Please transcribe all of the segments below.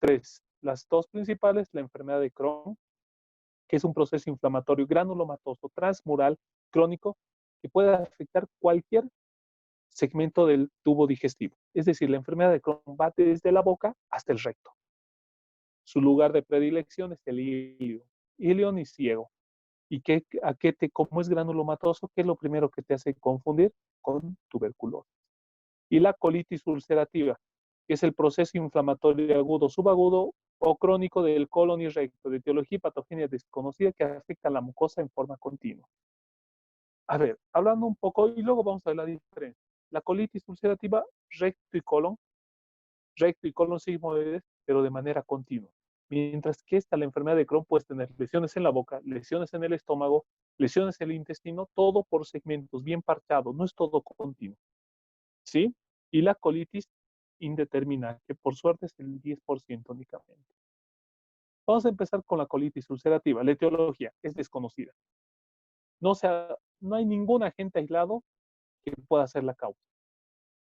tres. Las dos principales, la enfermedad de Crohn, que es un proceso inflamatorio granulomatoso transmural crónico que puede afectar cualquier segmento del tubo digestivo. Es decir, la enfermedad de Crohn va desde la boca hasta el recto. Su lugar de predilección es el ilion y ciego. ¿Y cómo es granulomatoso? ¿Qué es lo primero que te hace confundir? Con tuberculosis. Y la colitis ulcerativa, que es el proceso inflamatorio agudo, subagudo o crónico del colon y recto, de etiología y patogenia desconocida que afecta a la mucosa en forma continua. A ver, hablando un poco, y luego vamos a ver la diferencia. La colitis ulcerativa, recto y colon sigmoides, pero de manera continua. Mientras que la enfermedad de Crohn, puede tener lesiones en la boca, lesiones en el estómago, lesiones en el intestino, todo por segmentos, bien parchado, no es todo continuo. ¿Sí? Y la colitis indeterminada, que por suerte es el 10% únicamente. Vamos a empezar con la colitis ulcerativa. La etiología es desconocida. No hay ningún agente aislado que pueda ser la causa.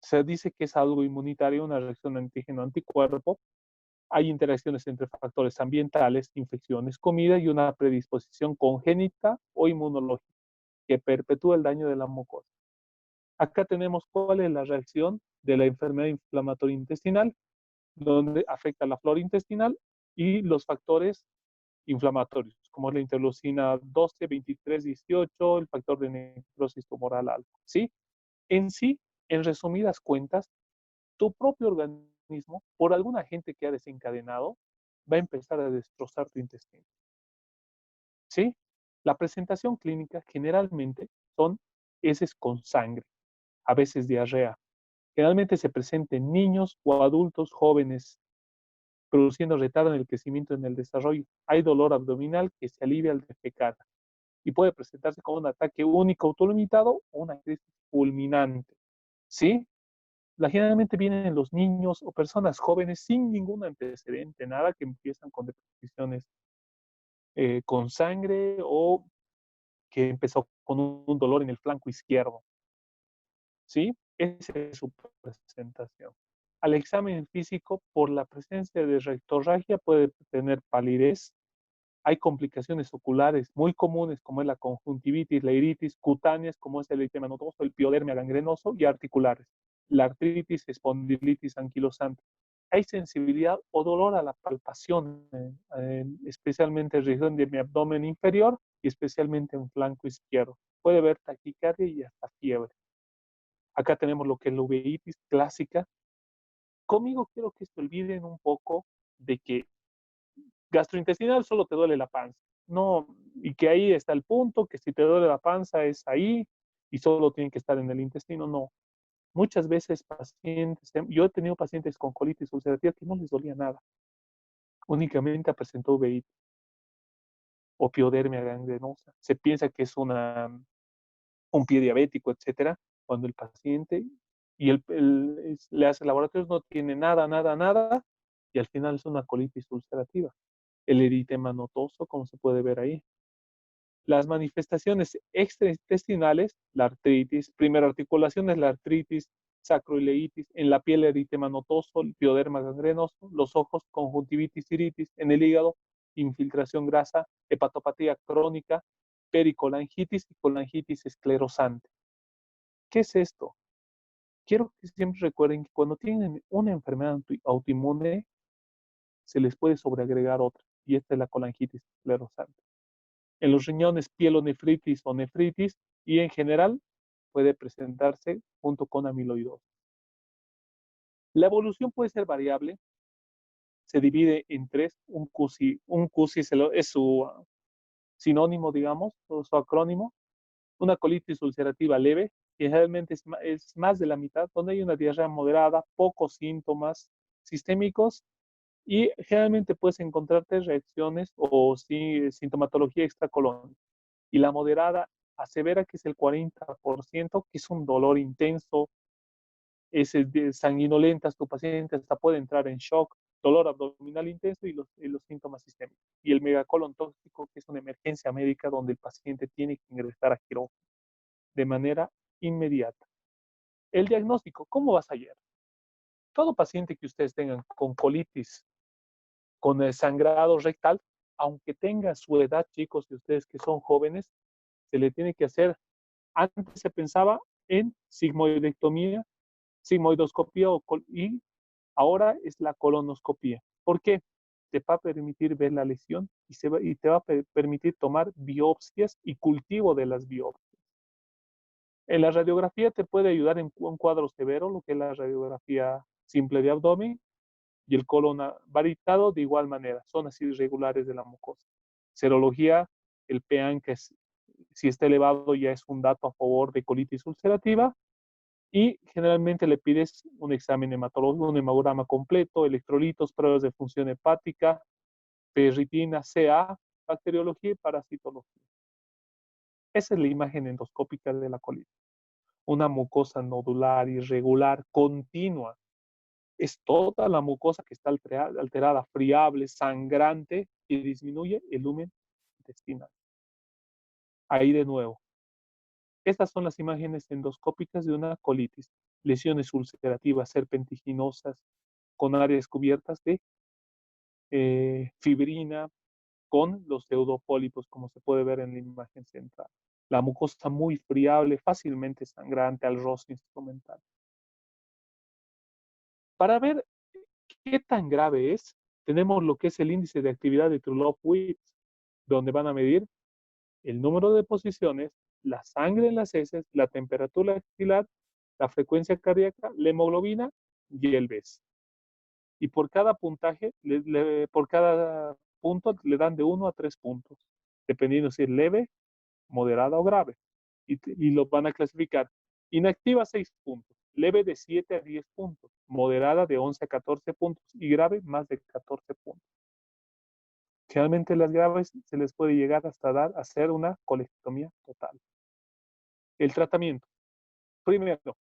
Se dice que es algo inmunitario, una reacción antígeno-anticuerpo. Hay interacciones entre factores ambientales, infecciones, comida y una predisposición congénita o inmunológica que perpetúa el daño de la mucosa. Acá tenemos cuál es la reacción de la enfermedad inflamatoria intestinal, donde afecta la flora intestinal y los factores inflamatorios, como la interleucina 12, 23, 18, el factor de necrosis tumoral alfa. ¿Sí? En sí, en resumidas cuentas, tu propio organismo, por algún agente que ha desencadenado, va a empezar a destrozar tu intestino. ¿Sí? La presentación clínica generalmente son heces con sangre, a veces diarrea. Generalmente se presenta en niños o adultos jóvenes, produciendo retardo en el crecimiento y en el desarrollo. Hay dolor abdominal que se alivia al defecar y puede presentarse como un ataque único autolimitado o una crisis fulminante. ¿Sí? Generalmente vienen en los niños o personas jóvenes sin ningún antecedente, nada, que empiezan con deposiciones con sangre o que empezó con un dolor en el flanco izquierdo. ¿Sí? Esa es su presentación. Al examen físico, por la presencia de rectorragia, puede tener palidez. Hay complicaciones oculares muy comunes, como es la conjuntivitis, la iritis, cutáneas, como es el eritema nodoso, el piodermia gangrenoso, y articulares, la artritis, espondilitis anquilosante. Hay sensibilidad o dolor a la palpación, especialmente en región de mi abdomen inferior y especialmente en flanco izquierdo. Puede haber taquicardia y hasta fiebre. Acá tenemos lo que es la uveitis clásica. Conmigo quiero que se olviden un poco de que gastrointestinal solo te duele la panza. No, y que ahí está el punto, que si te duele la panza es ahí y solo tiene que estar en el intestino. No. Muchas veces yo he tenido pacientes con colitis ulcerativa que no les dolía nada. Únicamente presentó uveitis o piodermia gangrenosa. Se piensa que es un pie diabético, etcétera, cuando el paciente y le hace laboratorios, no tiene nada, nada, nada, y al final es una colitis ulcerativa. El eritema nodoso, como se puede ver ahí. Las manifestaciones extraintestinales, la artritis, primera articulación es la artritis, sacroileitis, en la piel eritema nodoso, el pioderma gangrenoso, los ojos, conjuntivitis, iritis, en el hígado, infiltración grasa, hepatopatía crónica, pericolangitis y colangitis esclerosante. ¿Qué es esto? Quiero que siempre recuerden que cuando tienen una enfermedad autoinmune, se les puede sobreagregar otra, y esta es la colangitis esclerosante. En los riñones, pielonefritis o nefritis, y en general puede presentarse junto con amiloidosis. La evolución puede ser variable, se divide en tres. Un CUSI es su sinónimo, digamos, o su acrónimo. Una colitis ulcerativa leve, que generalmente es más de la mitad, donde hay una diarrea moderada, pocos síntomas sistémicos, y generalmente puedes encontrarte reacciones o sintomatología extracolónica. Y la moderada a severa, que es el 40%, que es un dolor intenso, es sanguinolentas, tu paciente hasta puede entrar en shock, dolor abdominal intenso y los síntomas sistémicos. Y el megacolon tóxico, que es una emergencia médica donde el paciente tiene que ingresar a quirófano de manera inmediata. El diagnóstico, ¿cómo vas ayer? Todo paciente que ustedes tengan con colitis con el sangrado rectal, aunque tenga su edad, chicos, y ustedes que son jóvenes, se le tiene que hacer. Antes se pensaba en sigmoidectomía, sigmoidoscopía y ahora es la colonoscopía. ¿Por qué? Te va a permitir ver la lesión y te va a permitir tomar biopsias y cultivo de las biopsias. En la radiografía te puede ayudar en un cuadro severo, lo que es la radiografía simple de abdomen, y el colon varitado de igual manera, zonas irregulares de la mucosa. Serología, el PAN, que es, si está elevado ya es un dato a favor de colitis ulcerativa, y generalmente le pides un examen hematológico, un hemograma completo, electrolitos, pruebas de función hepática, ferritina, CA, bacteriología y parasitología. Esa es la imagen endoscópica de la colitis. Una mucosa nodular, irregular, continua. Es toda la mucosa que está alterada, friable, sangrante y disminuye el lumen intestinal. Ahí de nuevo. Estas son las imágenes endoscópicas de una colitis. Lesiones ulcerativas serpentiginosas con áreas cubiertas de fibrina, con los pseudopólipos, como se puede ver en la imagen central. La mucosa muy friable, fácilmente sangrante al roce instrumental. Para ver qué tan grave es, tenemos lo que es el índice de actividad de Trulop-Witz, donde van a medir el número de posiciones, la sangre en las heces, la temperatura axilar, la frecuencia cardíaca, la hemoglobina y el BES. Y por cada puntaje, por cada punto le dan de 1 a 3 puntos, dependiendo si es leve, moderada o grave. Y lo van a clasificar. Inactiva 6 puntos, leve de 7 a 10 puntos, moderada de 11 a 14 puntos y grave más de 14 puntos. Generalmente las graves se les puede llegar hasta hacer una colectomía total. El tratamiento. Primero,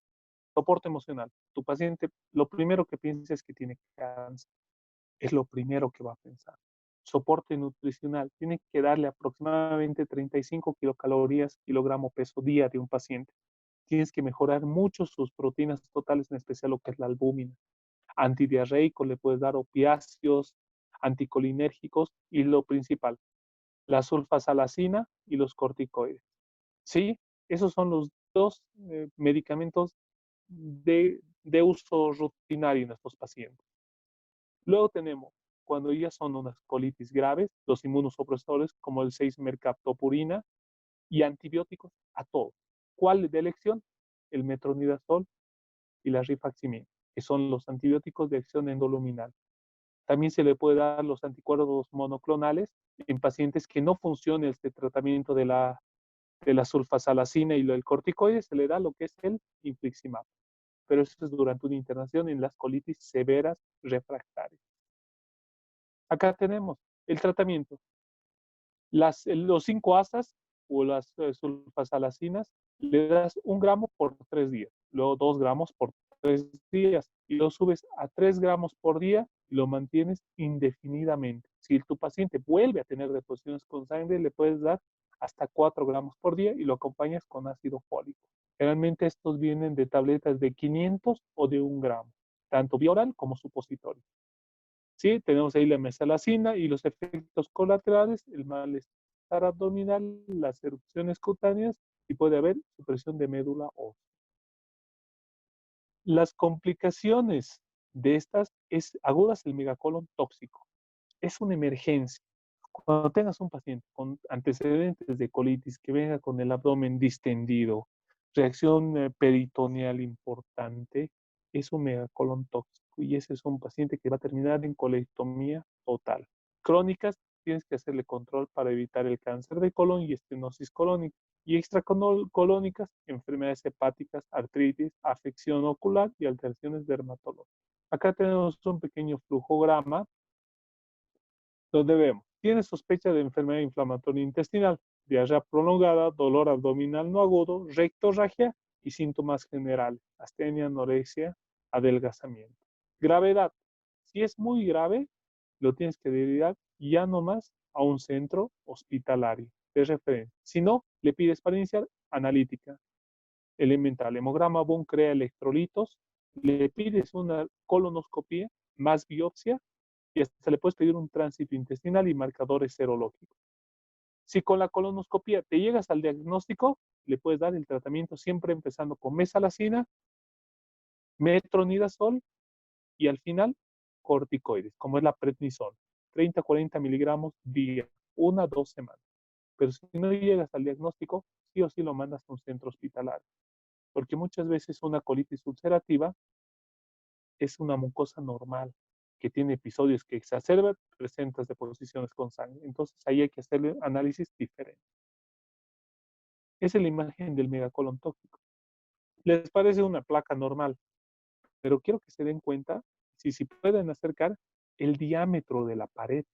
soporte emocional. Tu paciente, lo primero que piensa es que tiene cáncer. Es lo primero que va a pensar. Soporte nutricional. Tiene que darle aproximadamente 35 kilocalorías, kilogramo peso día de un paciente. Tienes que mejorar mucho sus proteínas totales, en especial lo que es la albúmina. Antidiarreico, le puedes dar opiáceos, anticolinérgicos y lo principal, la sulfasalacina y los corticoides. ¿Sí? Esos son los dos medicamentos de uso rutinario en estos pacientes. Luego tenemos, cuando ya son unas colitis graves, los inmunosupresores como el 6-mercaptopurina y antibióticos a todos. ¿Cuál de elección? El metronidazol y la rifaximin, que son los antibióticos de acción endoluminal. También se le puede dar los anticuerpos monoclonales en pacientes que no funcione este tratamiento de la sulfasalacina y el corticoide, se le da lo que es el infliximab. Pero eso es durante una internación en las colitis severas refractarias. Acá tenemos el tratamiento. Los 5 asas o las sulfasalacinas le das 1 gramo por 3 días, luego 2 gramos por 3 días y lo subes a 3 gramos por día y lo mantienes indefinidamente. Si tu paciente vuelve a tener deposiciones con sangre, le puedes dar hasta 4 gramos por día y lo acompañas con ácido fólico. Generalmente estos vienen de tabletas de 500 o de 1 gramo, tanto vía oral como supositorio. ¿Sí? Tenemos ahí la mesalacina y los efectos colaterales, el malestar abdominal, las erupciones cutáneas y puede haber supresión de médula ósea. Las complicaciones de estas es agudas el megacolon tóxico. Es una emergencia. Cuando tengas un paciente con antecedentes de colitis que venga con el abdomen distendido, reacción peritoneal importante, es un megacolon tóxico y ese es un paciente que va a terminar en colectomía total. Crónicas, tienes que hacerle control para evitar el cáncer de colon y estenosis colónica. Y extracolónicas, enfermedades hepáticas, artritis, afección ocular y alteraciones dermatológicas. Acá tenemos un pequeño flujograma donde vemos, tiene sospecha de enfermedad inflamatoria intestinal, diarrea prolongada, dolor abdominal no agudo, rectorragia y síntomas generales, astenia, anorexia, adelgazamiento. Gravedad. Si es muy grave, lo tienes que derivar ya nomás a un centro hospitalario de referencia. Si no, le pides para iniciar analítica elemental, hemograma, Boone crea electrolitos, le pides una colonoscopia más biopsia y hasta le puedes pedir un tránsito intestinal y marcadores serológicos. Si con la colonoscopia te llegas al diagnóstico, le puedes dar el tratamiento siempre empezando con mesalazina, metronidazol y al final corticoides, como es la prednisona, 30 a 40 miligramos día, 1 a 2 semanas. Pero si no llegas al diagnóstico, sí o sí lo mandas a un centro hospitalario, porque muchas veces una colitis ulcerativa es una mucosa normal que tiene episodios que exacerban, presentas deposiciones con sangre. Entonces ahí hay que hacerle análisis diferente. Esa es la imagen del megacolon tóxico. Les parece una placa normal, pero quiero que se den cuenta, si pueden acercar, el diámetro de la pared.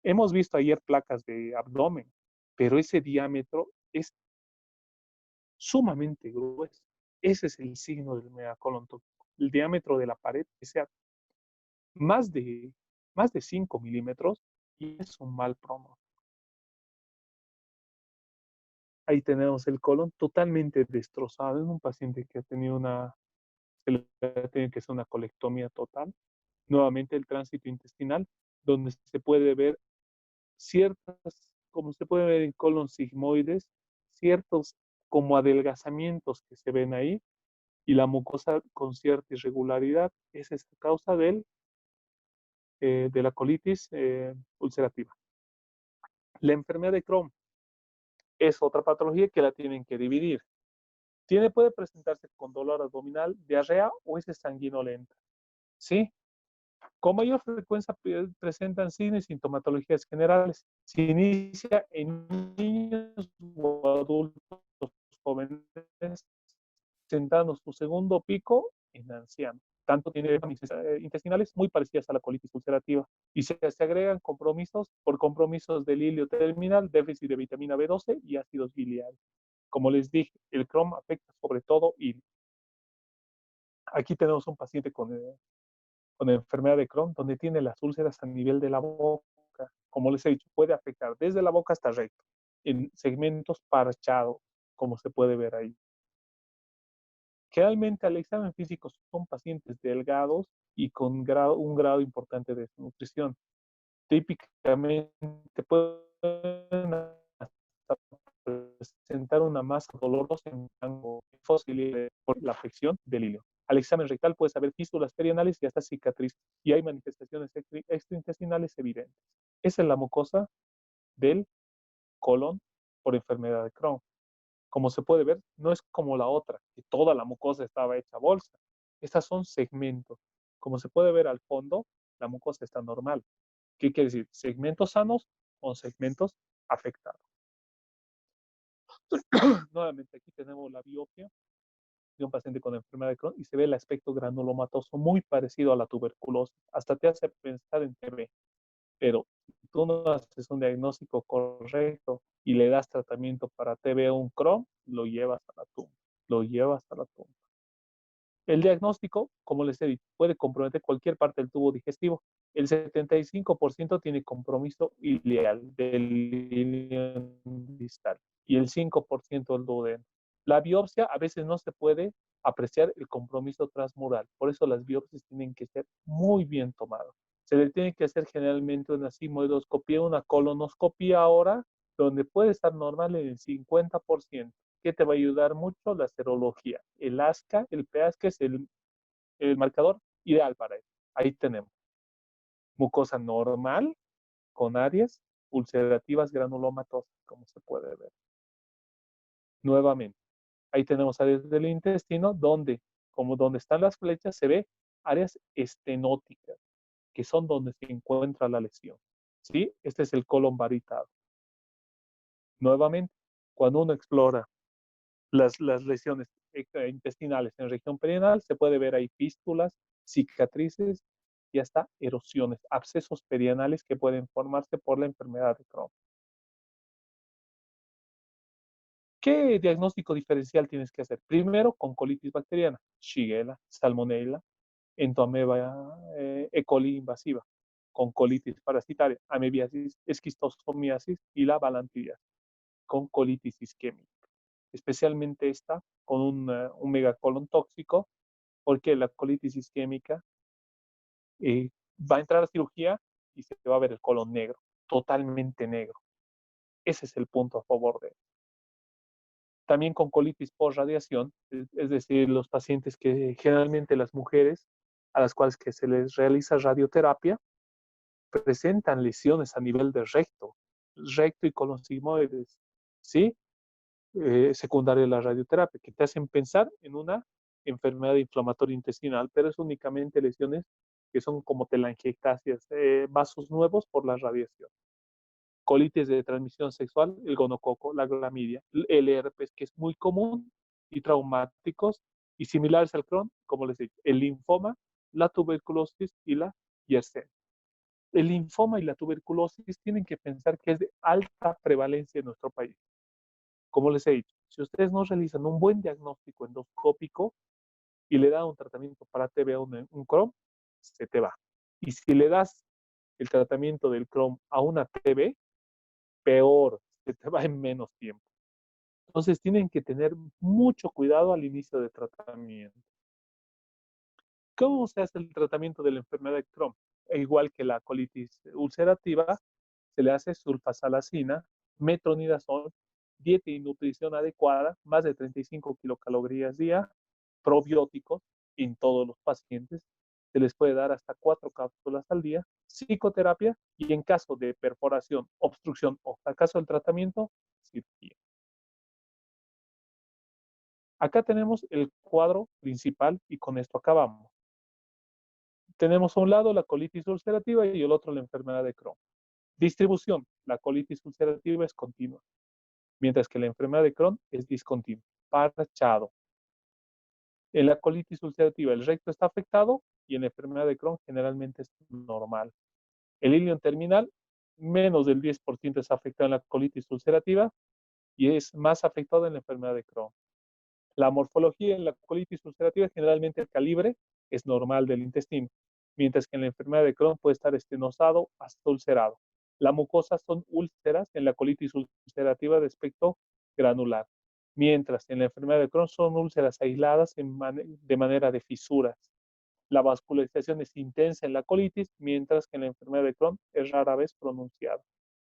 Hemos visto ayer placas de abdomen, pero ese diámetro es sumamente grueso. Ese es el signo del megacolon tóxico. El diámetro de la pared que sea más de, más de 5 milímetros y es un mal pronóstico. Ahí tenemos el colon totalmente destrozado en un paciente que ha tenido se le ha tenido que hacer una colectomía total. Nuevamente el tránsito intestinal, donde se puede ver como se puede ver en colon sigmoides, ciertos como adelgazamientos que se ven ahí, y la mucosa con cierta irregularidad. Esa es la causa de la colitis ulcerativa. La enfermedad de Crohn es otra patología que la tienen que dividir. Puede presentarse con dolor abdominal, diarrea o es sanguinolenta. ¿Sí? Con mayor frecuencia presentan signos y sintomatologías generales. Se inicia en niños o adultos jóvenes, presentando su segundo pico en ancianos. Tanto tiene intestinales muy parecidas a la colitis ulcerativa. Y se agregan compromisos del hilio terminal, déficit de vitamina B12 y ácidos biliares. Como les dije, el Crohn afecta sobre todo hilio. Aquí tenemos un paciente con enfermedad de Crohn, donde tiene las úlceras a nivel de la boca. Como les he dicho, puede afectar desde la boca hasta recto, en segmentos parchados, como se puede ver ahí. Generalmente al examen físico son pacientes delgados y con un grado importante de desnutrición. Típicamente pueden presentar una masa dolorosa en rango fósil por la afección del hilo. Al examen rectal puedes haber fístulas perianales y hasta cicatrices, y hay manifestaciones extraintestinales evidentes. Esa es la mucosa del colon por enfermedad de Crohn. Como se puede ver, no es como la otra, que toda la mucosa estaba hecha bolsa. Estas son segmentos. Como se puede ver al fondo, la mucosa está normal. ¿Qué quiere decir? Segmentos sanos o segmentos afectados. Nuevamente aquí tenemos la biopsia de un paciente con enfermedad de Crohn y se ve el aspecto granulomatoso muy parecido a la tuberculosis. Hasta te hace pensar en TB. Pero si tú no haces un diagnóstico correcto y le das tratamiento para TB o un Crohn, lo llevas a la tumba. Lo llevas a la tumba. El diagnóstico, como les he dicho, puede comprometer cualquier parte del tubo digestivo. El 75% tiene compromiso ileal del ilion distal y el 5% del duodeno. La biopsia a veces no se puede apreciar el compromiso transmural, por eso las biopsias tienen que ser muy bien tomadas. Se le tiene que hacer generalmente una sigmoidoscopía, una colonoscopía ahora, donde puede estar normal en el 50%. ¿Qué te va a ayudar mucho? La serología. El ASCA, el PASCA es el marcador ideal para eso. Ahí tenemos mucosa normal con áreas ulcerativas granulomatosas, como se puede ver. Nuevamente, ahí tenemos áreas del intestino donde están las flechas, se ve áreas estenóticas, que son donde se encuentra la lesión. ¿Sí? Este es el colon varitado. Nuevamente, cuando uno explora las lesiones intestinales en región perianal, se puede ver ahí fístulas, cicatrices y hasta erosiones, abscesos perianales que pueden formarse por la enfermedad de Crohn. ¿Qué diagnóstico diferencial tienes que hacer? Primero, con colitis bacteriana, Shigella, Salmonella, Entoameba E. coli invasiva, con colitis parasitaria, amebiasis, esquistosomiasis y la balantidiasis, con colitis isquémica. Especialmente esta con un megacolon tóxico, porque la colitis isquémica va a entrar a cirugía y se va a ver el colon negro, totalmente negro. Ese es el punto a favor de él. También con colitis por radiación, es decir, los pacientes que generalmente las mujeres a las cuales que se les realiza radioterapia presentan lesiones a nivel de recto y colon sigmoides, ¿sí? Secundaria de la radioterapia, que te hacen pensar en una enfermedad inflamatoria intestinal, pero es únicamente lesiones que son como telangiectasias, vasos nuevos por la radiación. Colitis de transmisión sexual, el gonococo, la clamidia, el herpes, que es muy común y traumáticos y similares al Crohn, como les digo, el linfoma, la tuberculosis y la Yersinia. El linfoma y la tuberculosis tienen que pensar que es de alta prevalencia en nuestro país. Como les he dicho, si ustedes no realizan un buen diagnóstico endoscópico y le dan un tratamiento para TB o un Crohn, se te va. Y si le das el tratamiento del Crohn a una TB, peor, se te va en menos tiempo. Entonces tienen que tener mucho cuidado al inicio del tratamiento. ¿Cómo se hace el tratamiento de la enfermedad de Crohn? Igual que la colitis ulcerativa, se le hace sulfasalacina, metronidazol, dieta y nutrición adecuada, más de 35 kilocalorías día, probióticos en todos los pacientes. Se les puede dar hasta 4 cápsulas al día, psicoterapia y en caso de perforación, obstrucción o fracaso del tratamiento, cirugía. Acá tenemos el cuadro principal y con esto acabamos. Tenemos a un lado la colitis ulcerativa y el otro la enfermedad de Crohn. Distribución. La colitis ulcerativa es continua, mientras que la enfermedad de Crohn es discontinua, parchado. En la colitis ulcerativa el recto está afectado y en la enfermedad de Crohn generalmente es normal. El ilion terminal, menos del 10% es afectado en la colitis ulcerativa y es más afectado en la enfermedad de Crohn. La morfología en la colitis ulcerativa, generalmente el calibre es normal del intestino, mientras que en la enfermedad de Crohn puede estar estenosado hasta ulcerado. La mucosa son úlceras en la colitis ulcerativa de aspecto granular, mientras en la enfermedad de Crohn son úlceras aisladas de manera de fisuras. La vascularización es intensa en la colitis, mientras que en la enfermedad de Crohn es rara vez pronunciada.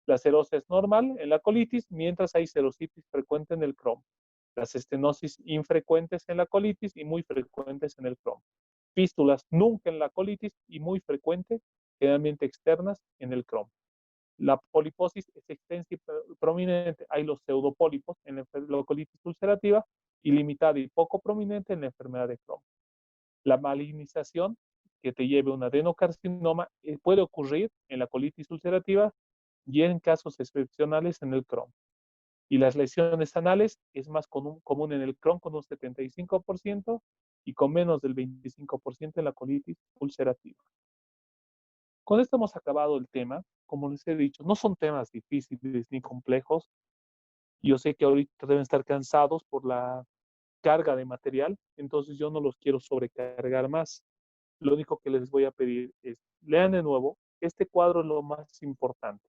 La serosis es normal en la colitis, mientras hay serositis frecuente en el Crohn. Las estenosis infrecuentes en la colitis y muy frecuentes en el Crohn. Fístulas nunca en la colitis y muy frecuente, generalmente externas en el Crohn. La poliposis es extensa y prominente. Hay los pseudopólipos en la colitis ulcerativa y limitada y poco prominente en la enfermedad de Crohn. La malignización que te lleve a un adenocarcinoma puede ocurrir en la colitis ulcerativa y en casos excepcionales en el Crohn. Y las lesiones anales es más común en el Crohn con un 75% y con menos del 25% en la colitis ulcerativa. Con esto hemos acabado el tema. Como les he dicho, no son temas difíciles ni complejos. Yo sé que ahorita deben estar cansados por la carga de material, entonces yo no los quiero sobrecargar más. Lo único que les voy a pedir es, lean de nuevo, este cuadro es lo más importante,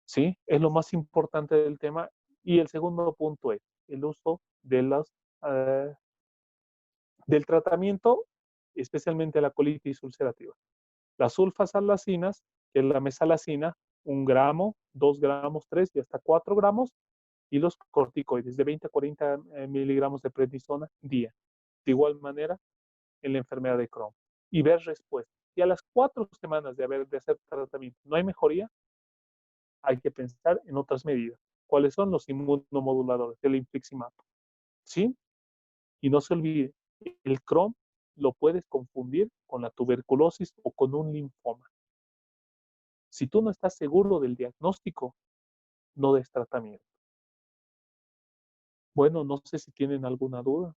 ¿sí? Es lo más importante del tema. Y el segundo punto es el uso de eh, del tratamiento, especialmente la colitis ulcerativa. Las sulfasalacinas, que es la mesalacina, 1 gramo, 2 gramos, 3 y hasta 4 gramos, y los corticoides de 20 a 40 miligramos de prednisona día. De igual manera, en la enfermedad de Crohn. Y ver respuesta. Si a las 4 semanas de hacer tratamiento no hay mejoría, hay que pensar en otras medidas. ¿Cuáles son los inmunomoduladores? El infliximab. ¿Sí? Y no se olvide, el Crohn lo puedes confundir con la tuberculosis o con un linfoma. Si tú no estás seguro del diagnóstico, no des tratamiento. Bueno, no sé si tienen alguna duda.